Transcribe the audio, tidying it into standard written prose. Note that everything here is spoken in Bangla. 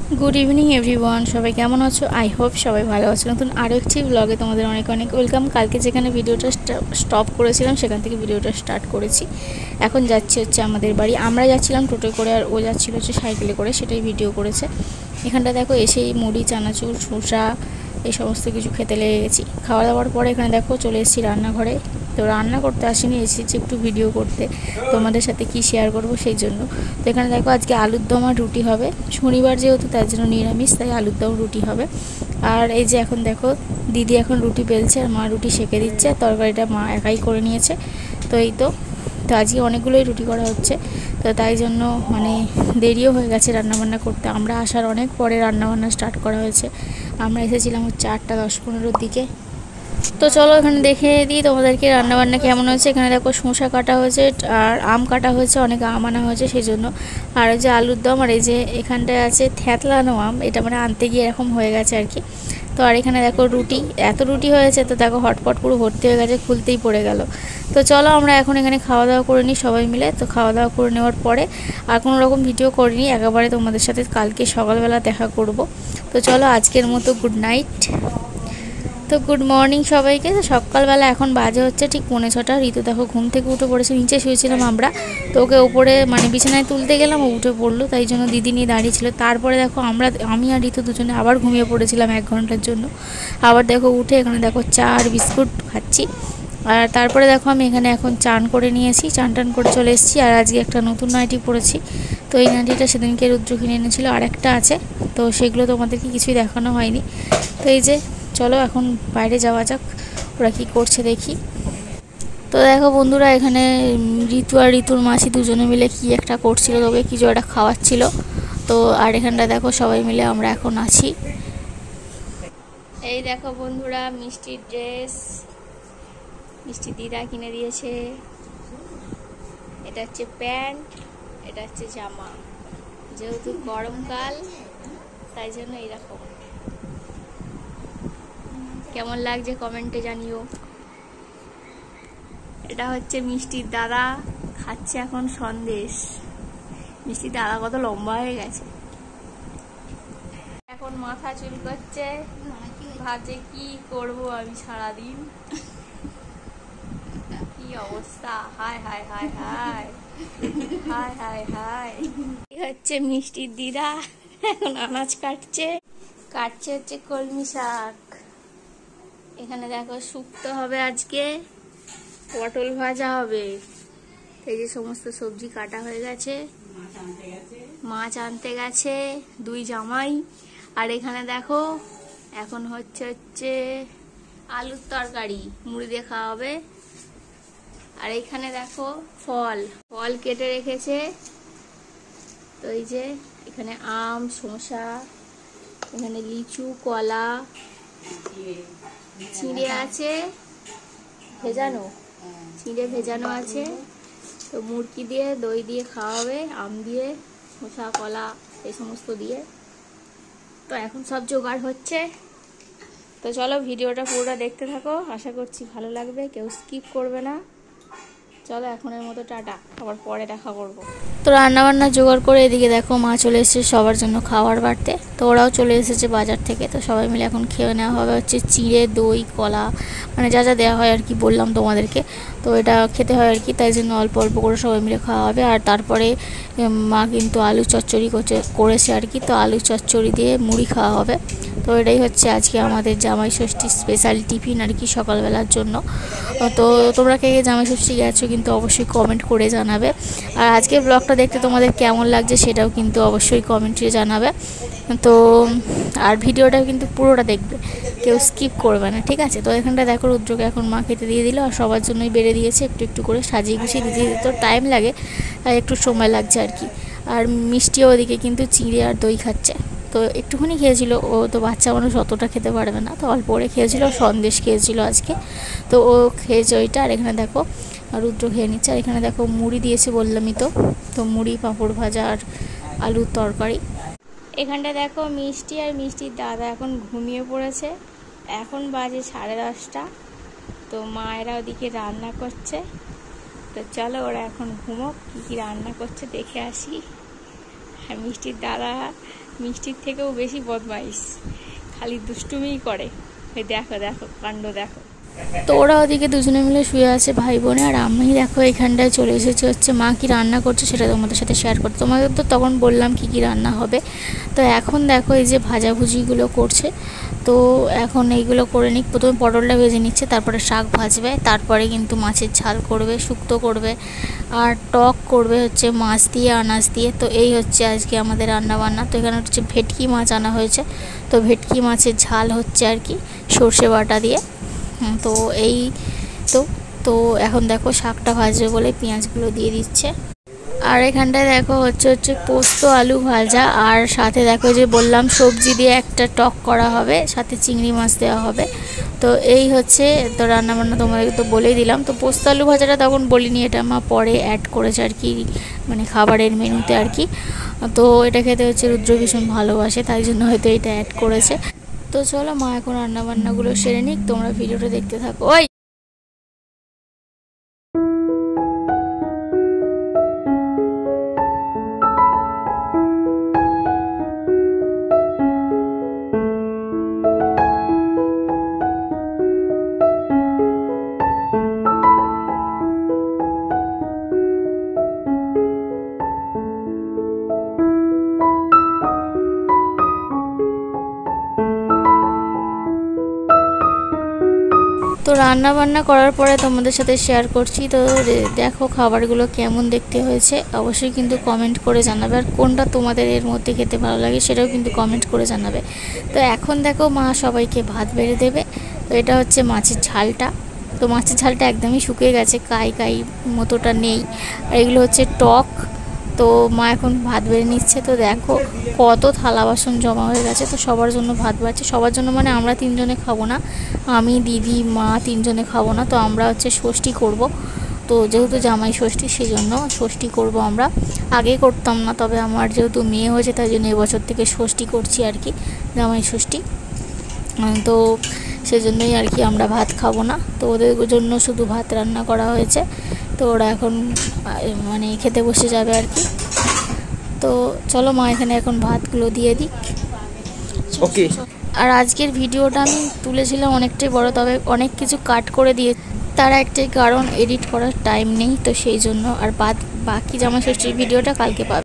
গুড ইভিনিং এভরিওয়ান, সবাই কেমন আছো? আই হোপ সবাই ভালো আছো। নতুন আরও একটি ব্লগে তোমাদের অনেক অনেক ওয়েলকাম। কালকে যেখানে ভিডিওটা স্টপ করেছিলাম সেখান থেকে ভিডিওটা স্টার্ট করেছি। এখন যাচ্ছি হচ্ছে আমাদের বাড়ি। আমরা যাচ্ছিলাম টোটো করে আর ও যাচ্ছিল হচ্ছে সাইকেলে করে, সেটাই ভিডিও করেছে। এখানটা দেখো এসেই মুড়ি, চানাচুর, শসা এই সমস্ত কিছু খেতে লেগে গেছি। খাওয়া দাওয়ার পরে এখানে দেখো চলে এসেছি রান্নাঘরে। তো রান্না করতে আসিনি, এসেছি একটু ভিডিও করতে, তোমাদের সাথে কি শেয়ার করব সেই জন্য। তো এখানে দেখো আজকে আলুর দম আর রুটি হবে। শনিবার যেহেতু তার জন্য নিরামিষ, তাই আলুর দম রুটি হবে। আর এই যে এখন দেখো দিদি এখন রুটি বেলছে আর মা রুটি সেঁকে দিচ্ছে। তরকারিটা মা একাই করে নিয়েছে। তো এই তো আজকে অনেকগুলোই রুটি করা হচ্ছে। তো তাই জন্য মানে দেরিও হয়ে গেছে রান্নাবান্না করতে। আমরা আসার অনেক পরে রান্নাবান্না স্টার্ট করা হয়েছে। আমরা এসেছিলাম হচ্ছে 8টা 10-15 দিকে। তো চলো এখানে দেখে দিই তোমাদেরকে রান্নাবান্না কেমন হয়েছে। এখানে দেখো শসা কাটা হয়েছে আর আম কাটা হয়েছে, অনেক আম আনা হয়েছে সেই জন্য। আর এই যে আলুর দম, আর এই যে এখানটায় আছে থ্যাতলানো আম, এটা মানে আনতে গিয়ে এরকম হয়ে গেছে আর কি। তো আর এখানে দেখো রুটি, এত রুটি হয়েছে তো দেখো হটপট পুরো ভর্তি হয়ে গেছে, খুলতেই পড়ে গেল। তো চলো আমরা এখন এখানে খাওয়া দাওয়া করে নিই সবাই মিলে। তো খাওয়া দাওয়া করে নেওয়ার পরে আর কোনো রকম ভিডিও করিনি, একেবারে তোমাদের সাথে কালকে সকালবেলা দেখা করব। তো চলো আজকের মতো গুড নাইট। তো গুড মর্নিং সবাইকে। তো সকালবেলা এখন বাজে হচ্ছে ঠিক 5:45। ঋতু দেখো ঘুম থেকে উঠে পড়েছে, নিচে শুয়েছিলাম আমরা, তো ওকে উপরে মানে বিছানায় তুলতে গেলাম, ও উঠে পড়লো, তাই জন্য দিদি নিয়ে দাঁড়িয়েছিল। তারপরে দেখো আমি আর ঋতু দুজনে আবার ঘুমিয়ে পড়েছিলাম 1 ঘন্টার জন্য। আবার দেখো উঠে এখানে দেখো চা আর বিস্কুট খাচ্ছি। আর তারপরে দেখো আমি এখানে এখন চান করে নিয়েছি, চান টান করে চলে এসেছি। আর আজকে একটা নতুন নাইটি পরেছি। তো এই নাইটিটা সেদিনকে রুদ্র কিনে এনেছিলো, আর একটা আছে, তো সেগুলো তোমাদেরকে কিছুই দেখানো হয়নি। তো এই যে চলো এখন বাইরে যাওয়া যাক, ওরা কী করছে দেখি। তো দেখো বন্ধুরা, এখানে ঋতু আর ঋতুর মাসি দুজনে মিলে কি একটা করছিল, তোকে কিছু একটা খাওয়াচ্ছিল। তো আর এখানটা দেখো সবাই মিলে আমরা এখন আছি। এই দেখো বন্ধুরা, মিষ্টির ড্রেস মিষ্টি দিদা কিনে দিয়েছে। এটা হচ্ছে প্যান্ট, এটা হচ্ছে জামা। যেহেতু গরমকাল তাই জন্য এইরকম। কেমন লাগছে কমেন্টে জানিও। এটা হচ্ছে মিষ্টির দাদা, খাচ্ছে এখন সন্দেশ। মিষ্টির দাদা কত লম্বা হয়ে গেছে। এখন মাথা চুল করছে, ভাবছে কি করব আমি সারাদিন। কি অবস্থা, হায় হায় হায় হায় হায় হায় হায়। এই হচ্ছে মিষ্টির দিদা, এখন আনাজ কাটছে হচ্ছে কলমি শাক। এখানে দেখো শুক্তো হবে আজকে, পটল ভাজা হবে। এই যে সমস্ত সবজি কাটা হয়ে গেছে, মাছ আনতে গেছে 2 জামাই। আর এখানে দেখো এখন হচ্ছে আলুর তরকারি, মুড়ি দিয়ে খাওয়া হবে। আর এখানে দেখো ফল কেটে রেখেছে। তো এই যে এখানে আম, শসা, এখানে লিচু, কলা, চিঁড়ে আছে ভেজানো, ভেজানো আছে। তো মুরগি দিয়ে দই দিয়ে খাওয়া হবে, আম দিয়ে, শসা, কলা এই সমস্ত দিয়ে। তো এখন সব জোগাড় হচ্ছে। তো চলো ভিডিওটা পুরোটা দেখতে থাকো, আশা করছি ভালো লাগবে, কেউ স্কিপ করবে না। চলো এখনের মতো টাটা, আবার পরে দেখা করব। তো রান্নাবান্না জোগাড় করে এদিকে দেখো মা চলে এসেছে সবার জন্য খাবার বাড়তে। তো ওরাও চলে এসেছে বাজার থেকে। তো সবাই মিলে এখন খেয়ে নেওয়া হবে হচ্ছে চিঁড়ে, দই, কলা, মানে যা যা দেওয়া হয় আর কি, বললাম তোমাদেরকে। তো এটা খেতে হয় আর কি, তাই জন্য অল্প অল্প করে সবাই মিলে খাওয়া হবে। আর তারপরে মা কিন্তু আলু চচ্চড়ি করেছে আর কি, তো আলু চচ্চড়ি দিয়ে মুড়ি খাওয়া হবে। তো এটাই হচ্ছে আজকে আমাদের জামাই ষষ্ঠীর স্পেশাল টিফিন আর কি, সকালবেলার জন্য। তো তোমরা কে জামাই ষষ্ঠী গেছো কিন্তু অবশ্যই কমেন্ট করে জানাবে। আর আজকের ব্লগটা দেখতে তোমাদের কেমন লাগছে সেটাও কিন্তু অবশ্যই কমেন্টে জানাবে। তো আর ভিডিওটা কিন্তু পুরোটা দেখবে, কেউ স্কিপ করবে না, ঠিক আছে? তো এখানটা দেখো রুদ্রকে এখন মা খেতে দিয়ে দিল, আর সবার জন্যই বেড়ে দিয়েছে। একটু একটু করে সাজিয়ে গুছিয়ে দিতে তো টাইম লাগে, আর একটু সময় লাগছে আর কি। আর মিষ্টিও ওদিকে কিন্তু চিঁড়ে আর দই খাচ্ছে। তো একটুখানি খেয়েছিল, ও তো বাচ্চা মানুষ অতটা খেতে পারবে না, তো অল্প করে খেয়েছিল, সন্দেশ খেয়েছিল আজকে। তো ও খেয়েছে ওইটা। আর এখানে দেখো রুদ্র খেয়ে নিচ্ছে। আর এখানে দেখো মুড়ি দিয়েছে বললামই তো মুড়ি, পাঁপড় ভাজা আর আলুর তরকারি। এখানটা দেখো মিষ্টি আর মিষ্টির দাদা এখন ঘুমিয়ে পড়েছে। এখন বাজে 10:30। তো মায়েরা ওদিকে রান্না করছে। তো চলো ওরা এখন ঘুমোক, কী কী রান্না করছে দেখে আসি। মিষ্টির দাদা মিষ্টির থেকেও বেশি বদমাইশ, খালি দুষ্টুমিই করে। এই দেখো দেখো কাণ্ড দেখো। তো ওরা ওদিকে দুজনে মিলে শুয়ে আছে ভাই বোনে, আর আমি দেখো এখানটায় চলে এসেছি হচ্ছে মা কি রান্না করছে সেটা তোমাদের সাথে শেয়ার করতে। তোমাদের তো তখন বললাম কি কি রান্না হবে। তো এখন দেখো এই যে ভাজাভুজিগুলো করছে, তো এখন এইগুলো করে নিক। প্রথমে পটলটা ভেজে নিচ্ছে, তারপরে শাক ভাজবে, তারপরে কিন্তু মাছের ঝাল করবে, শুক্তো করবে, আর টক করবে হচ্ছে মাছ দিয়ে আনাজ দিয়ে। তো এই হচ্ছে আজকে আমাদের রান্না বান্না। তো এখানে হচ্ছে ভেটকি মাছ আনা হয়েছে, তো ভেটকি মাছের ঝাল হচ্ছে আর কি সর্ষে বাটা দিয়ে। তো এই তো তো এখন দেখো শাকটা ভাজবে বলে পেঁয়াজগুলো দিয়ে দিচ্ছে। আর এখানটায় দেখো হচ্ছে পোস্ত আলু ভাজা, আর সাথে দেখো যে বললাম সবজি দিয়ে একটা টক করা হবে, সাথে চিংড়ি মাছ দেওয়া হবে। তো এই হচ্ছে তো রান্নাবান্না তোমাদেরকে তো বলেই দিলাম। তো পোস্ত আলু ভাজাটা তখন বলিনি, এটা মা পরে অ্যাড করেছে আর কি, মানে খাবারের মেনুতে আর কি। তো এটা খেতে হচ্ছে রুদ্র ভীষণ ভালোবাসে, তাই জন্য হয়তো এটা অ্যাড করেছে। তো চলো মা এখন রান্নাবান্নাগুলো সেরে নিক, তোমরা ভিডিওটা দেখতে থাকো। ওই তো রান্না বান্না করার পরে তোমাদের সাথে শেয়ার করছি। তো দেখো খাবারগুলো কেমন দেখতে হয়েছে অবশ্যই কিন্তু কমেন্ট করে জানাবে, আর কোনটা তোমাদের এর মধ্যে খেতে ভালো লাগে সেটাও কিন্তু কমেন্ট করে জানাবে। তো এখন দেখো মা সবাইকে ভাত বেড়ে দেবে। তো এটা হচ্ছে মাছের ঝালটা। তো মাছের ঝালটা একদমই শুকিয়ে গেছে, কাই কাই মতোটা নেই। আর এগুলো হচ্ছে টক। তো মা এখন ভাত বেড়ে নিচ্ছে। তো দেখো কত থালা বাসন জমা হয়ে গেছে। তো সবার জন্য ভাত বাড়ছে, সবার জন্য মানে আমরা তিনজনে খাবো না, আমি দিদি মা তিনজনে খাবো না। তো আমরা হচ্ছে ষষ্ঠী করব। তো যেহেতু জামাই ষষ্ঠী সেই জন্য ষষ্ঠী করব আমরা। আগে করতাম না, তবে আমার যেহেতু মেয়ে হয়েছে তাই জন্য এবছর থেকে ষষ্ঠী করছি আর কি, জামাই ষষ্ঠী। তো সেজন্যই আর কি আমরা ভাত খাবো না। তো ওদের জন্য শুধু ভাত রান্না করা হয়েছে। তো ওরা এখন মানে খেতে বসে যাবে আর কি। তো চলো মা এখানে এখন ভাতগুলো দিয়ে দিই। ওকে। আর আজকের ভিডিওটা আমি তুলেছিলাম অনেকটাই বড়, তবে অনেক কিছু কাট করে দিয়ে, তার একটাই কারণ এডিট করার টাইম নেই, তো সেই জন্য। আর বাকি জামাই ষষ্ঠীর ভিডিওটা কালকে পাবে।